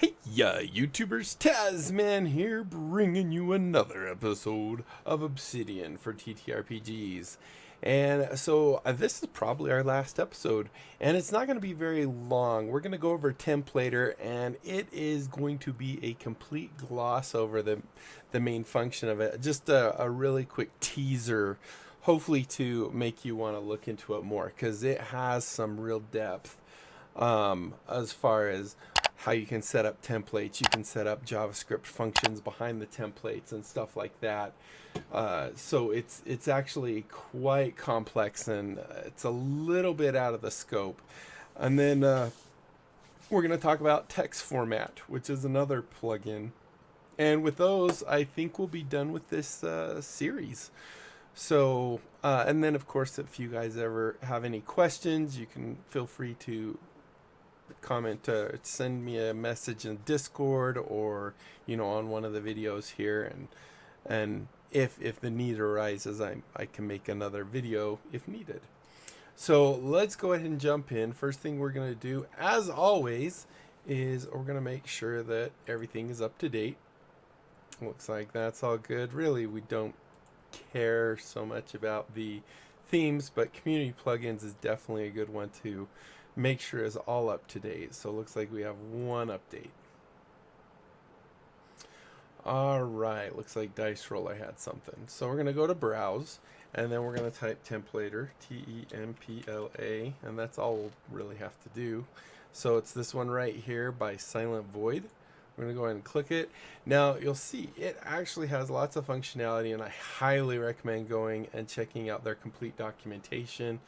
Hey, YouTubers, Tasman here, bringing you another episode of Obsidian for TTRPGs. And so this is probably our last episode, and it's not going to be very long. We're going to go over Templator, and it is going to be a complete gloss over the main function of it. Just a really quick teaser, hopefully to make you want to look into it more, because it has some real depth as far as how you can set up templates. You can set up JavaScript functions behind the templates and stuff like that. So it's actually quite complex, and it's a little bit out of the scope. And then we're going to talk about text format, which is another plugin. And with those, I think we'll be done with this series. So, and then of course, if you guys ever have any questions, you can feel free to comment, send me a message in Discord, or on one of the videos here, and if the need arises, I can make another video if needed. So let's go ahead and jump in. First thing we're going to do, as always, is we're going to make sure that everything is up to date. Looks like that's all good. Really, we don't care so much about the themes, but community plugins is definitely a good one to make sure is all up to date. So it looks like we have one update. All right, looks like Dice Roller had something. So we're going to go to Browse, and then we're going to type Templator, T-E-M-P-L-A, and that's all we'll really have to do. So it's this one right here by Silent Void. We're going to go ahead and click it. Now you'll see it actually has lots of functionality, and I highly recommend going and checking out their complete documentation.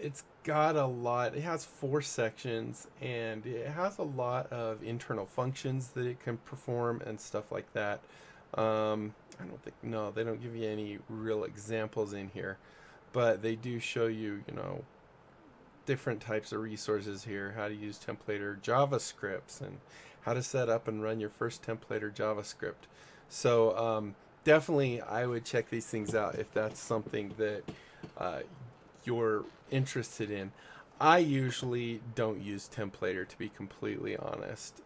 It's got a lot. It has 4 sections, and it has a lot of internal functions that it can perform and stuff like that. I don't think, no, they don't give you any real examples in here, but they do show you, different types of resources here, how to use Templator JavaScripts, and how to set up and run your first Templator JavaScript. So definitely I would check these things out if that's something that you're interested in. I usually don't use Templator, to be completely honest,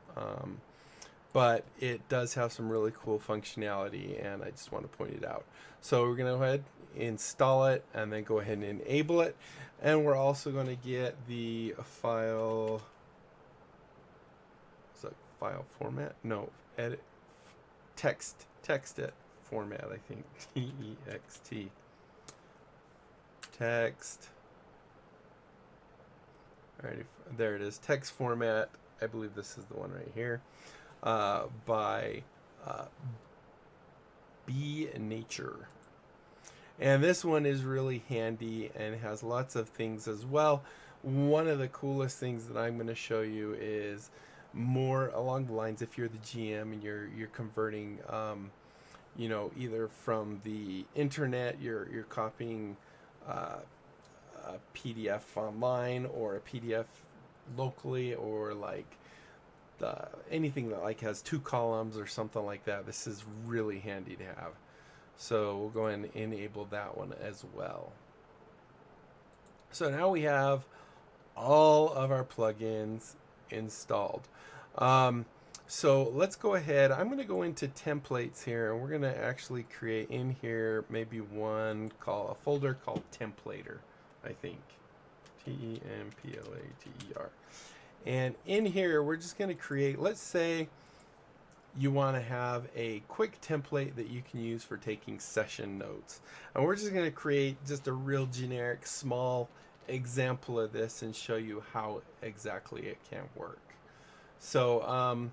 but it does have some really cool functionality, and I just want to point it out. So we're going to go ahead, install it, and then go ahead and enable it. And we're also going to get the file, is that file format? No, edit, text it format, I think, T-E-X-T. Text. Alrighty, there it is. Text format. I believe this is the one right here. By B Nature. And this one is really handy and has lots of things as well. One of the coolest things that I'm going to show you is more along the lines, if you're the GM and you're converting, either from the internet, you're copying a PDF online, or a PDF locally, or like anything that like has 2 columns or something like that. This is really handy to have. So we'll go ahead and enable that one as well. So now we have all of our plugins installed. So let's go ahead. I'm going to go into templates here, and we're going to actually create in here maybe a folder called Templator, I think. T-E-M-P-L-A-T-E-R. And in here, we're just going to create, let's say you want to have a quick template that you can use for taking session notes. And we're just going to create just a real generic small example of this and show you how exactly it can work. So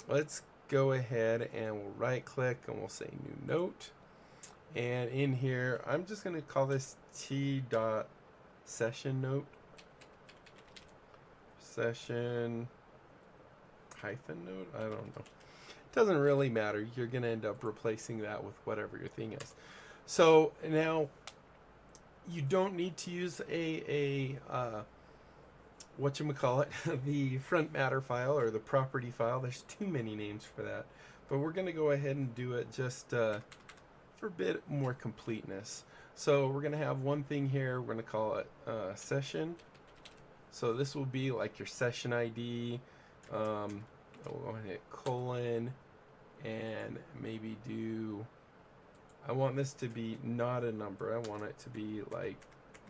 let's go ahead and we'll right click and we'll say new note. And in here, I'm just going to call this T.session note. Session hyphen note? I don't know. Doesn't really matter. You're going to end up replacing that with whatever your thing is. So now you don't need to use the front matter file or the property file. There's too many names for that. But we're going to go ahead and do it just for a bit more completeness. So we're going to have one thing here. We're going to call it session So this will be like your session ID. We'll go ahead and hit colon and maybe do, I want this to be not a number. I want it to be like,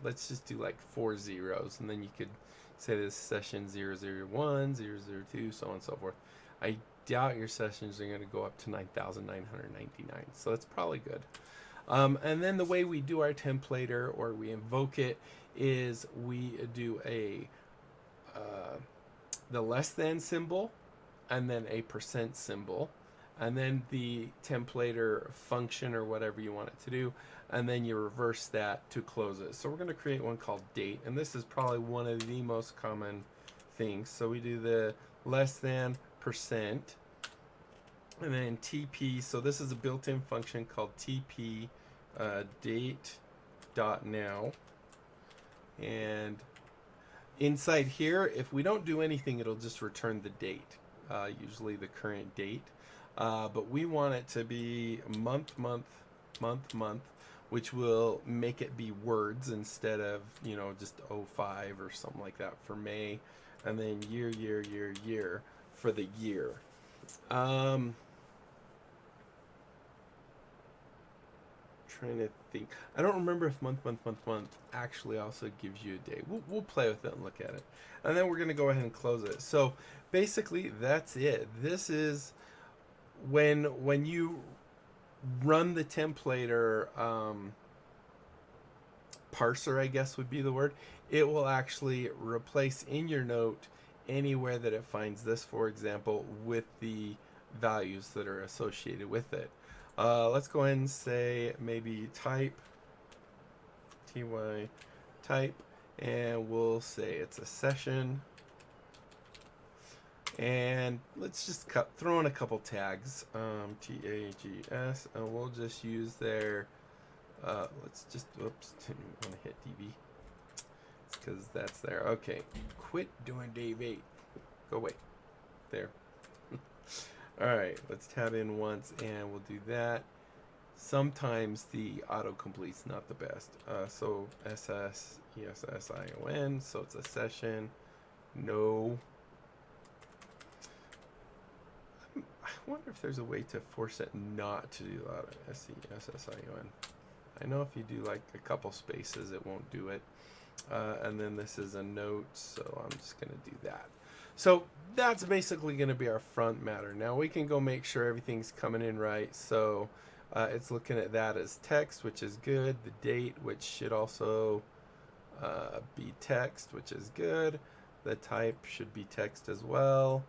let's just do like 4 zeros, and then you could say this session 001, 002, so on and so forth. I doubt your sessions are going to go up to 9,999, so that's probably good. And then the way we do our templater, or we invoke it, is we do the less than symbol, and then a % symbol, and then the templater function or whatever you want it to do, and then you reverse that to close it. So we're going to create one called date, and this is probably one of the most common things. So we do the less than %, and then TP. So this is a built-in function called TP date.now, and inside here, if we don't do anything, it'll just return the date, usually the current date. But we want it to be month, which will make it be words instead of, you know, just 05 or something like that for May, and then year for the year. Trying to think. I don't remember if month actually also gives you a day. We'll play with it and look at it. And then we're going to go ahead and close it. So basically that's it. This is when you run the templater parser, I guess would be the word, it will actually replace in your note anywhere that it finds this, for example, with the values that are associated with it. Let's go ahead and say maybe type, ty type, and we'll say it's a session. And let's just throw in a couple tags, tags, and we'll just use their, let's just, oops, didn't want to hit DB. It's because that's there. Okay, quit doing Dave 8. Go away. There. Alright, let's tab in once, and we'll do that. Sometimes the autocomplete's not the best. So SSESSION, so it's a session. No. I wonder if there's a way to force it not to do auto SESSION. I know if you do like a couple spaces, it won't do it. And then this is a note, so I'm just going to do that. So that's basically going to be our front matter. Now we can go make sure everything's coming in right. So it's looking at that as text, which is good. The date, which should also be text, which is good. The type should be text as well.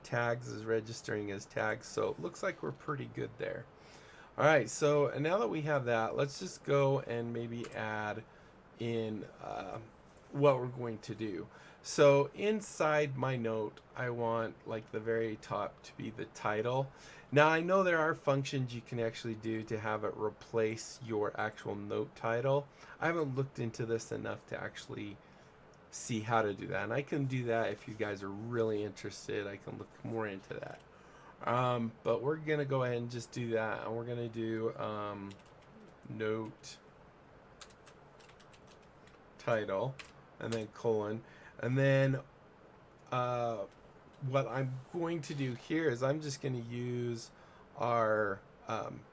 Tags is registering as tags. So it looks like we're pretty good there. All right, so now that we have that, let's just go and maybe add in what we're going to do. So inside my note, I want like the very top to be the title. Now I know there are functions you can actually do to have it replace your actual note title. I haven't looked into this enough to actually see how to do that, and I can do that if you guys are really interested. I can look more into that. But we're gonna go ahead and just do that, and we're gonna do note title and then colon, and then what I'm going to do here is I'm just going to use our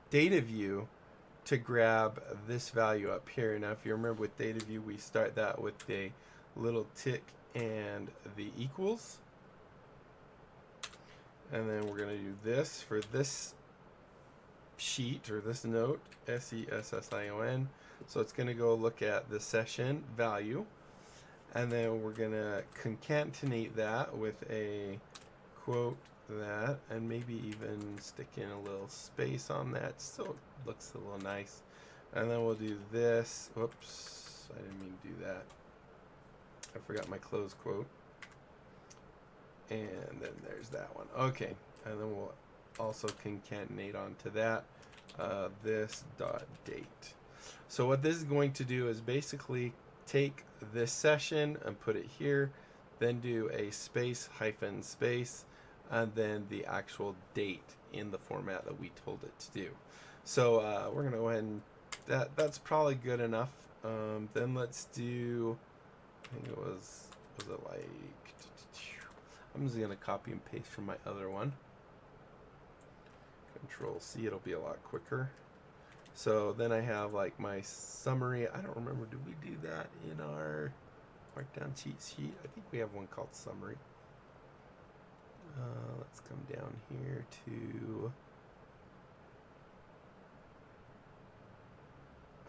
data view to grab this value up here. Now if you remember with data view, we start that with a little tick and the equals, and then we're going to do this for this sheet or this note, SESSION. So it's going to go look at the session value, and then we're going to concatenate that with a quote that, and maybe even stick in a little space on that so it looks a little nice. And then we'll do this. Whoops, I didn't mean to do that. I forgot my close quote. And then there's that one. Okay, and then we'll also concatenate onto that this dot date. So what this is going to do is basically take this session and put it here, then do a space hyphen space, and then the actual date in the format that we told it to do. So we're gonna go ahead and that's probably good enough. Then let's do, I think it was was it like, I'm just gonna copy and paste from my other one. Control C, it'll be a lot quicker. So then I have like my summary. I don't remember, did we do that in our markdown cheat sheet? I think we have one called summary. Let's come down here to,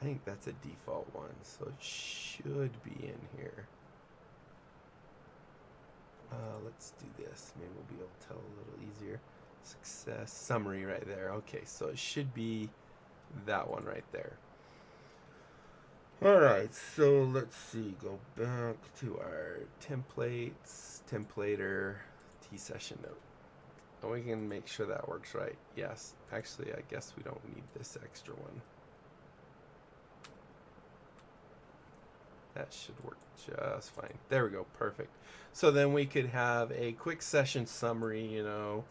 I think that's a default one, so it should be in here. Let's do this. Maybe we'll be able to tell a little easier. Success summary right there. Okay, so it should be that one right there. All right, so let's see. Go back to our templates, templater, T-session note. And we can make sure that works right. Yes, actually, I guess we don't need this extra one. That should work just fine. There we go, perfect. So then we could have a quick session summary, you know,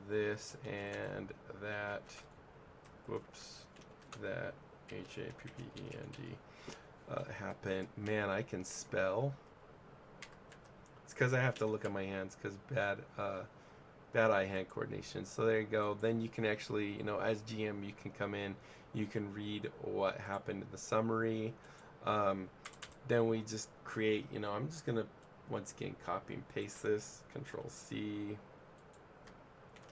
this and that, whoops, that HAPPEND. Happened. Man, I can spell. It's because I have to look at my hands because bad eye-hand coordination. So there you go. Then you can actually, you know, as GM, you can come in, you can read what happened in the summary. Then we just create, you know, I'm just going to, once again, copy and paste this, Control C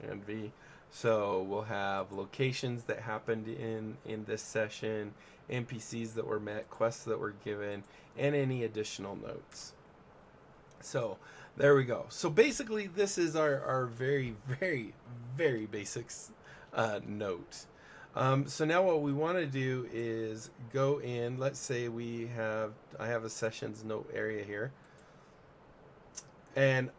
and V. So we'll have locations that happened in this session, NPCs that were met, quests that were given, and any additional notes. So there we go. So basically this is our very, very, very basics note. So now what we want to do is go in, let's say I have a sessions note area here, and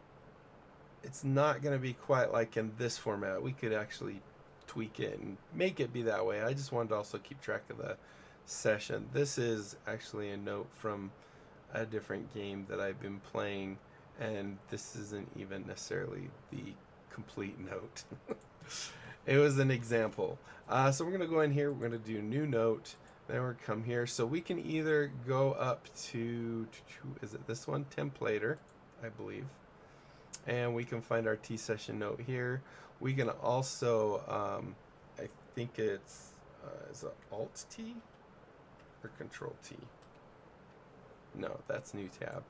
it's not going to be quite like in this format. We could actually tweak it and make it be that way. I just wanted to also keep track of the session. This is actually a note from a different game that I've been playing, and this isn't even necessarily the complete note. It was an example. So we're going to go in here, we're going to do new note, then we're come here. So we can either go up to, is it this one? Templater, I believe. And we can find our T-session note here. We can also, I think it's, is it Alt-T or Control-T? No, that's new tab.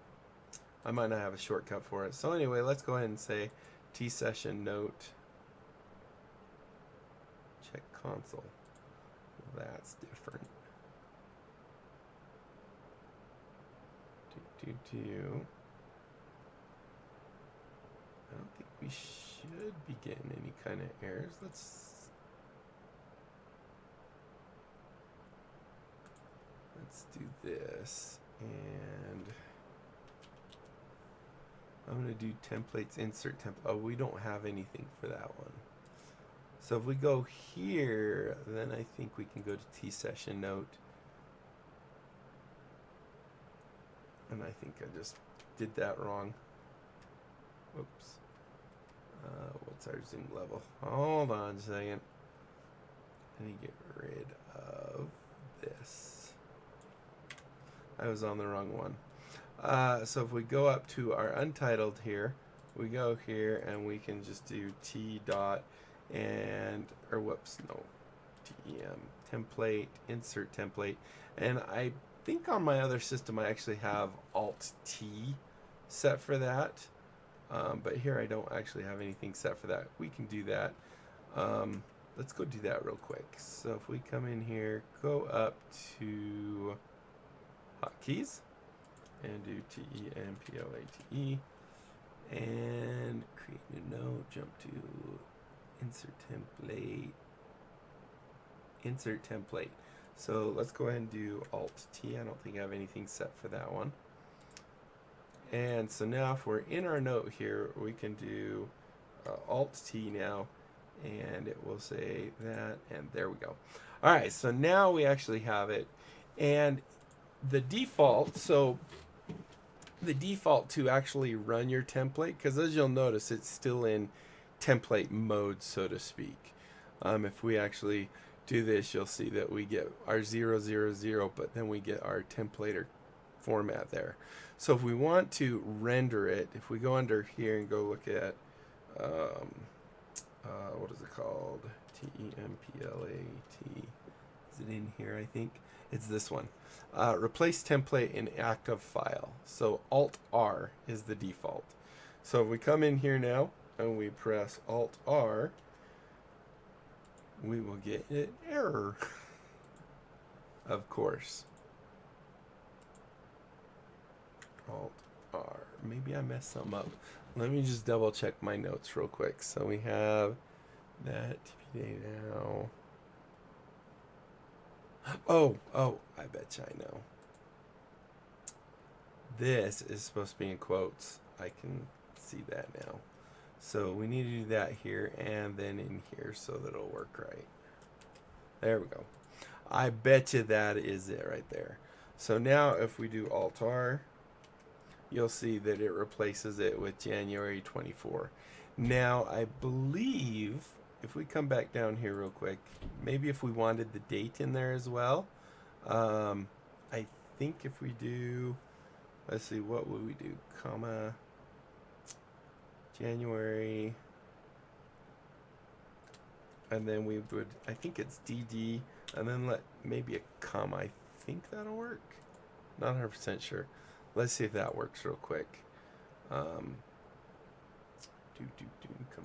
I might not have a shortcut for it. So anyway, let's go ahead and say T-session note. Check console. That's different. I don't think we should be getting any kind of errors. Let's do this, and I'm going to do templates, insert template. Oh, we don't have anything for that one. So if we go here, then I think we can go to T-session note. And I think I just did that wrong. Whoops. What's our zoom level? Hold on a second. I need to get rid of this. I was on the wrong one. So if we go up to our untitled here, we go here and we can just do T dot and, or whoops, no, TEM, template, insert template. And I think on my other system I actually have Alt-T set for that. But here I don't actually have anything set for that. We can do that. Let's go do that real quick. So if we come in here, go up to hotkeys and do TEMPLATE and create new note, jump to insert template. So let's go ahead and do Alt-T. I don't think I have anything set for that one. And so now if we're in our note here, we can do Alt-T now, and it will say that, and there we go. All right, so now we actually have it. And the default, so the default to actually run your template, because as you'll notice, it's still in template mode, so to speak. If we actually do this, you'll see that we get our 000, but then we get our templater format there. So if we want to render it, if we go under here and go look at, what is it called? TEMPLAT. Is it in here, I think? It's this one. Replace template in active file. So Alt-R is the default. So if we come in here now and we press Alt-R, we will get an error. Of course. Alt-R. Maybe I messed something up. Let me just double check my notes real quick. So we have that TPD now. Oh, I bet you I know. This is supposed to be in quotes. I can see that now. So we need to do that here and then in here so that it'll work right. There we go. I bet you that is it right there. So now if we do Alt-R, you'll see that it replaces it with January 24. Now I believe if we come back down here real quick, maybe if we wanted the date in there as well, I think if we do, let's see, what would we do? Comma, January, and then we would, I think it's DD, and then let maybe a comma. I think that'll work. Not 100% sure. Let's see if that works real quick. Come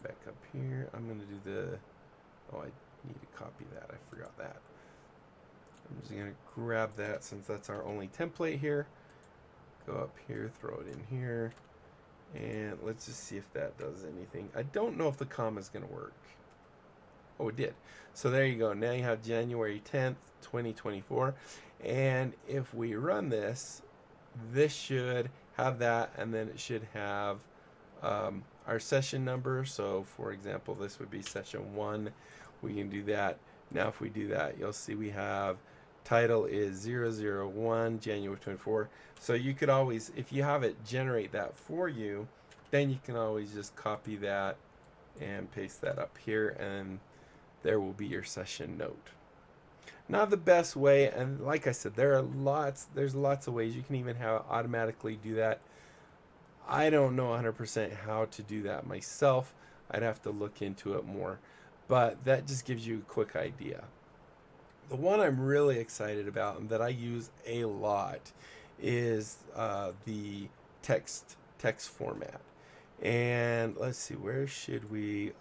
back up here. I'm going to do the, I need to copy that. I forgot that. I'm just going to grab that since that's our only template here. Go up here, throw it in here, and let's just see if that does anything. I don't know if the comma is going to work. Oh, it did. So there you go. Now you have January 10th, 2024. And if we run this, this should have that, and then it should have our session number. So for example, this would be session 1. We can do that. Now if we do that, you'll see we have title is 001 January 24. So you could always, if you have it generate that for you, then you can always just copy that and paste that up here, and there will be your session note. Not the best way, and like I said, there's lots of ways. You can even have it automatically do that. I don't know 100% how to do that myself. I'd have to look into it more, but that just gives you a quick idea. The one I'm really excited about and that I use a lot is the text format. And let's see, where should we,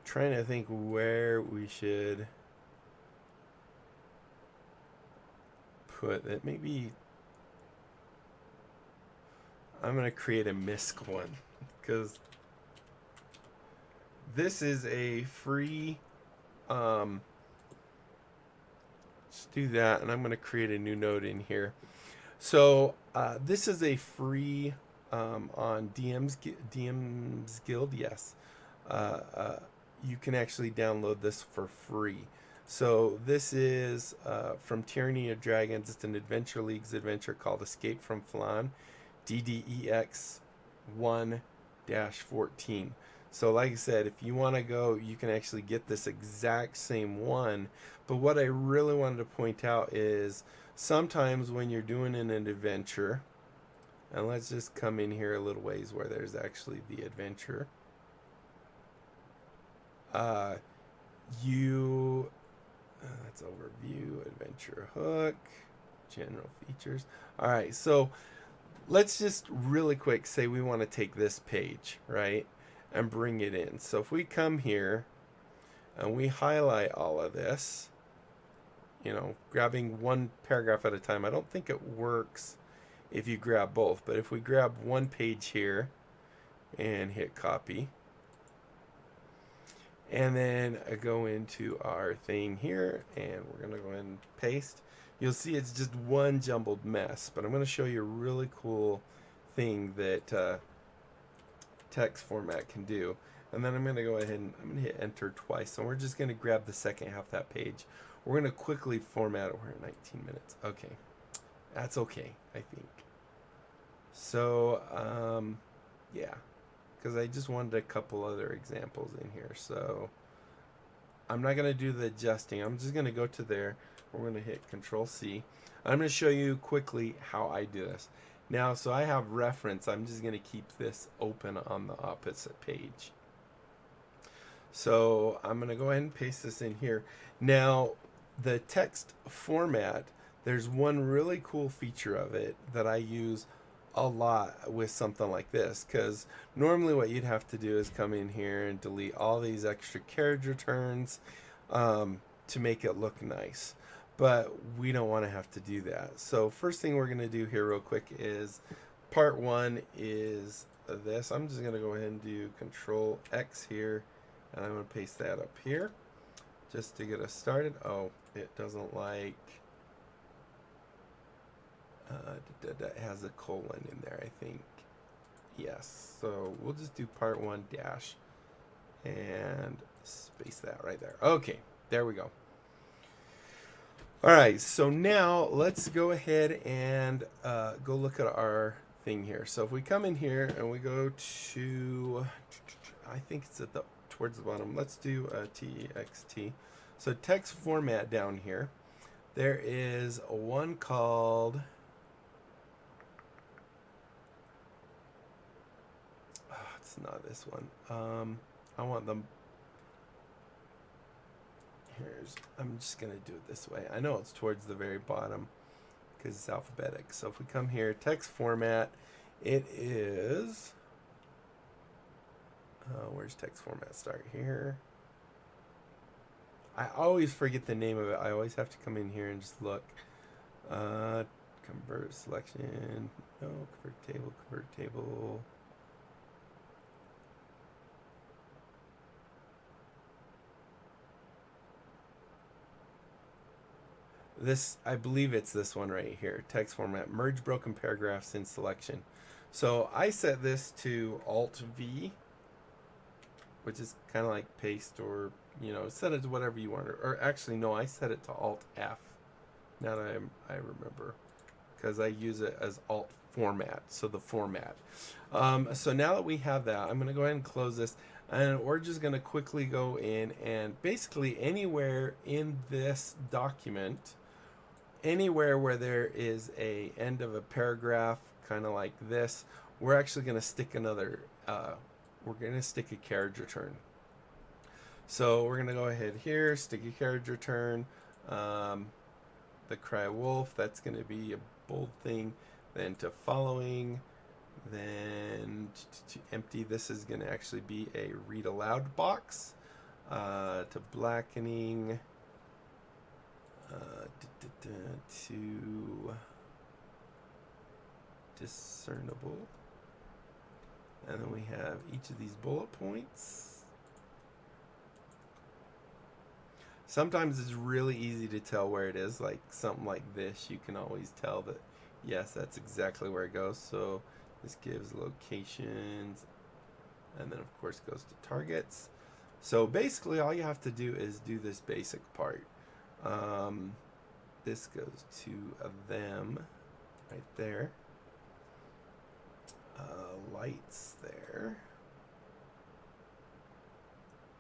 trying to think where we should put it. Maybe I'm going to create a MISC one because this is a free, let's do that, and I'm going to create a new node in here. So this is a free on DM's Guild, yes. You can actually download this for free. So this is from Tyranny of Dragons. It's an Adventure League's adventure called Escape from Flan, DDEX 1-14. So like I said, if you want to go, you can actually get this exact same one. But what I really wanted to point out is sometimes when you're doing an adventure, and let's just come in here a little ways where there's actually the adventure. That's overview, adventure hook, general features. All right, so let's just really quick say we want to take this page, right, and bring it in. So if we come here and we highlight all of this, you know, grabbing one paragraph at a time. I don't think it works if you grab both, but if we grab one page here and hit copy, and then I go into our thing here, and we're going to go ahead and paste. You'll see it's just one jumbled mess, but I'm going to show you a really cool thing that text format can do. And then I'm going to go ahead and I'm going to hit enter twice. So we're just going to grab the second half of that page. We're going to quickly format it. We're at 19 minutes. Okay. That's okay, I think. So, yeah. Because I just wanted a couple other examples in here. So I'm not going to do the adjusting. I'm just going to go to there. We're going to hit Control C. I'm going to show you quickly how I do this. Now, so I have reference. I'm just going to keep this open on the opposite page. So I'm going to go ahead and paste this in here. Now, the text format, there's one really cool feature of it that I use a lot with something like this, because normally what you'd have to do is come in here and delete all these extra carriage returns to make it look nice. But we don't want to have to do that. So first thing we're going to do here real quick is part one is this. I'm just going to go ahead and do Control X here, and I'm going to paste that up here just to get us started. Oh, it doesn't like that has a colon in there, I think. Yes, so we'll just do part one dash and space that right there. Okay, there we go. All right, so now let's go ahead and go look at our thing here. So if we come in here and we go to, I think it's at the towards the bottom. Let's do TXT. So text format down here. There is one called it's not this one. I want them. I'm just going to do it this way. I know it's towards the very bottom because it's alphabetic. So if we come here, text format, it is, where's text format start here? I always forget the name of it. I always have to come in here and just look. Convert selection, no, convert table. This, I believe it's this one right here, text format, merge broken paragraphs in selection. So I set this to Alt V, which is kind of like paste, or, you know, set it to whatever you want. Or actually, no, I set it to Alt F. Now that I remember, because I use it as Alt format, so the format. So now that we have that, I'm going to go ahead and close this. And we're just going to quickly go in and basically anywhere in this document, anywhere where there is a end of a paragraph, kind of like this, we're actually going to stick another, we're going to stick a carriage return. So we're going to go ahead here, stick a carriage return, the cry wolf, that's going to be a bold thing, then to following, then to empty, this is going to actually be a read aloud box, to blackening, to discernible, and then we have each of these bullet points. Sometimes it's really easy to tell where it is, like something like this, you can always tell that yes, that's exactly where it goes. So this gives locations, and then of course goes to targets. So basically all you have to do is do this basic part. This goes to them right there, lights there,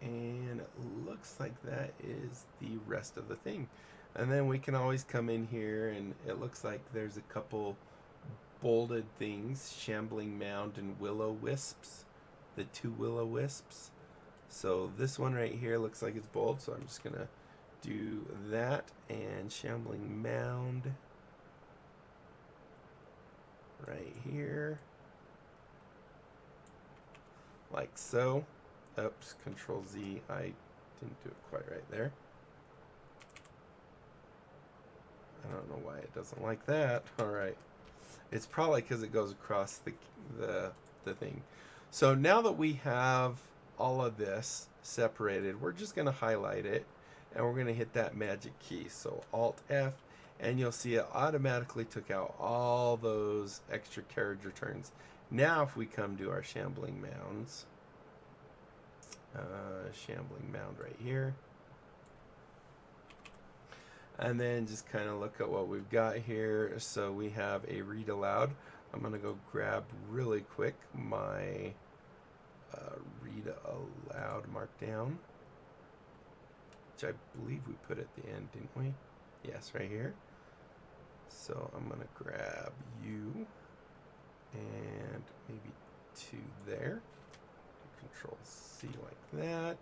and it looks like that is the rest of the thing. And then we can always come in here, and it looks like there's a couple bolded things, shambling mound and willow wisps, the two willow wisps. So this one right here looks like it's bold, so I'm just gonna do that, and shambling mound right here, like so. Oops, Control Z, I didn't do it quite right there. I don't know why it doesn't like that. All right, it's probably because it goes across the thing. So now that we have all of this separated, we're just going to highlight it, and we're going to hit that magic key. So Alt F, and you'll see it automatically took out all those extra carriage returns. Now if we come to our shambling mounds, shambling mound right here, and then just kind of look at what we've got here. So we have a read aloud. I'm going to go grab really quick my read aloud markdown. which I believe we put at the end, didn't we? Yes, right here. So I'm going to grab you and maybe 2 there. Control C like that.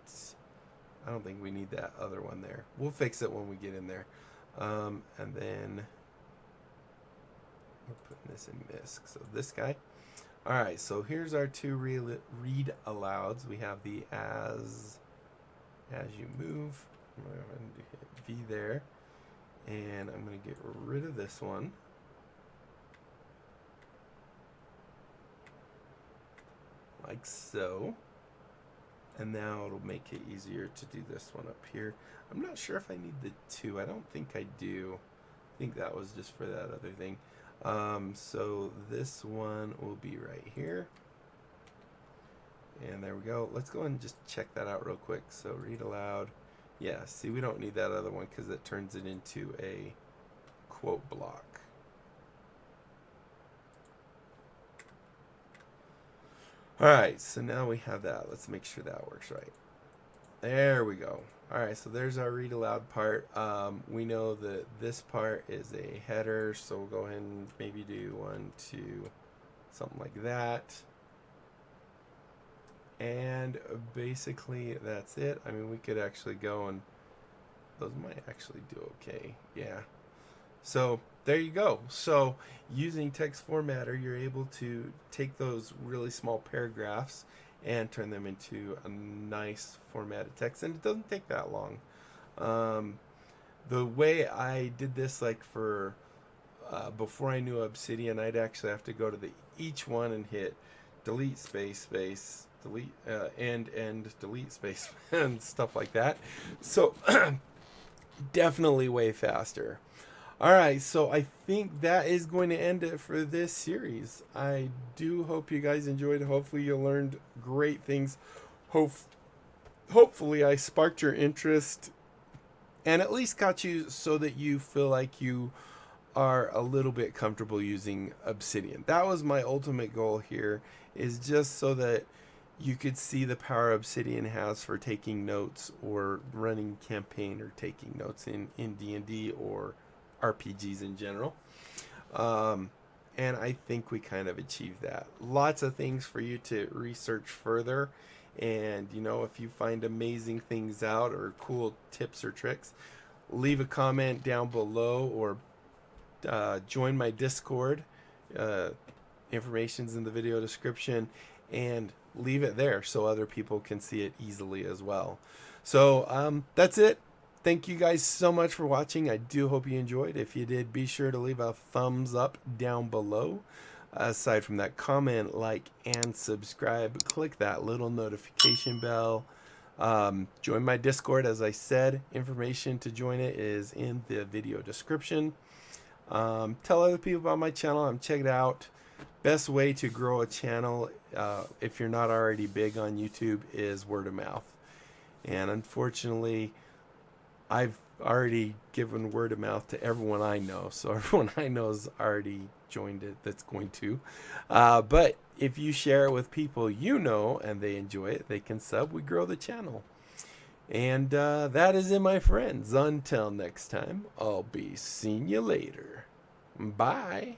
I don't think we need that other one there. We'll fix it when we get in there. And then we're putting this in MISC. So this guy. All right, so here's our 2 read alouds. We have the as you move. I'm going to hit V there. And I'm going to get rid of this one. Like so. And now it'll make it easier to do this one up here. I'm not sure if I need the 2. I don't think I do. I think that was just for that other thing. So this one will be right here. And there we go. Let's go and just check that out real quick. So read aloud. Yeah, see, we don't need that other one because it turns it into a quote block. All right, so now we have that. Let's make sure that works right. There we go. All right, so there's our read aloud part. We know that this part is a header, so we'll go ahead and maybe do 1, 2, something like that. And basically that's it. I mean, we could actually go and those might actually do okay. Yeah. So there you go. So using text formatter, you're able to take those really small paragraphs and turn them into a nice formatted text, and it doesn't take that long. The way I did this, like for before I knew Obsidian, I'd actually have to go to each one and hit delete space space delete end delete space and stuff like that. So definitely way faster. All right, so I think that is going to end it for this series. I do hope you guys enjoyed. Hopefully you learned great things. Hopefully I sparked your interest and at least got you so that you feel like you are a little bit comfortable using Obsidian. That was my ultimate goal here, is just so that you could see the power Obsidian has for taking notes or running campaign or taking notes in D&D or RPGs in general. And I think we kind of achieved that. Lots of things for you to research further. And, you know, if you find amazing things out or cool tips or tricks, leave a comment down below or join my Discord. Information's in the video description, and leave it there so other people can see it easily as well. So that's it. Thank you guys so much for watching. I do hope you enjoyed. If you did, be sure to leave a thumbs up down below. Aside from that, comment, like, and subscribe. Click that little notification bell. Join my Discord, as I said. Information to join it is in the video description. Tell other people about my channel. Check it out. Best way to grow a channel, if you're not already big on YouTube, is word of mouth. And unfortunately, I've already given word of mouth to everyone I know, so everyone I know has already joined it that's going to. But if you share it with people you know and they enjoy it, they can sub. We grow the channel. And that is it, my friends. Until next time, I'll be seeing you later. Bye.